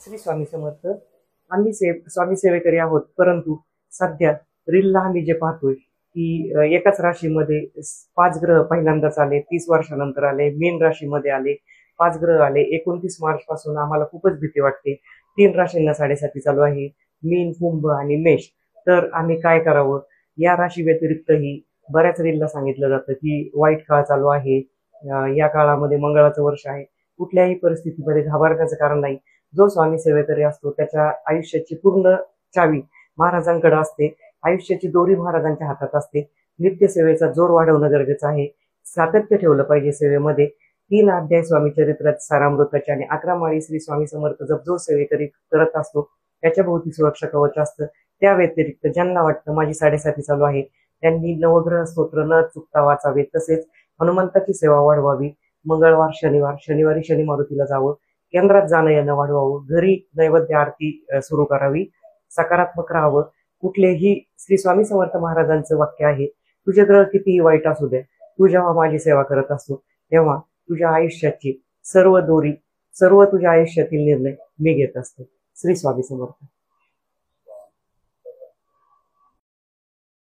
श्री स्वामी समर्थ. आम्ही स्वामी सेवेकरी आहोत, परंतु सध्या रीलला आम्ही जे पाहतोय की एकाच राशीमध्ये 5 ग्रह पहिल्यांदाच आले, 30 वर्षानंतर आले. मीन राशीमध्ये आले 5 ग्रह आले. 29 मार्च पासून आम्हाला खूपच भीती वाटते. 3 राशींना 7.5 चालू आहे, मीन, कुंभ आणि मेष. तर आम्ही काय करावं? या राशी व्यतिरिक्तही बऱ्याच रीलला सांगितलं जातं की वाईट काळ चालू आहे, या काळामध्ये मंगळाचं वर्ष आहे. कुठल्याही परिस्थितीमध्ये घाबरण्याचं कारण नाही. जो स्वामी सेवेकरी असतो त्याच्या आयुष्याची पूर्ण चावी महाराजांकडे असते. आयुष्याची दोरी महाराजांच्या हातात असते. नित्य सेवेचा जोर वाढवणं गरजेचं आहे. सातत्य ठेवलं पाहिजे सेवेमध्ये. 3 अध्याय स्वामी चरित्रात सारामृताचे आणि 11 माळी श्री स्वामी समर्थ जप जो सेवेकरी करत असतो त्याच्या भोवती सुरक्षा कवच असतं. त्या व्यतिरिक्त ज्यांना वाटतं माझी 7.5 चालू आहे त्यांनी नवग्रह स्तोत्र न चुकता वाचावे. तसेच हनुमंताची सेवा वाढवावी. मंगळवार, शनिवारी शनी मारुतीला जावं. केंद्रात जाणं येणं वाढवावं. घरी नैवेद्य आरती सुरू करावी. सकारात्मक राहावं. कुठलेही श्री स्वामी समर्थ महाराजांचं वाक्य आहे, तुझे ग्रह कितीही वाईट असू द्या, तू जेव्हा माझी सेवा करत असतो तेव्हा तुझ्या आयुष्याची सर्व दोरी, सर्व तुझ्या आयुष्यातील निर्णय मी घेत असतो. श्री स्वामी समर्थ.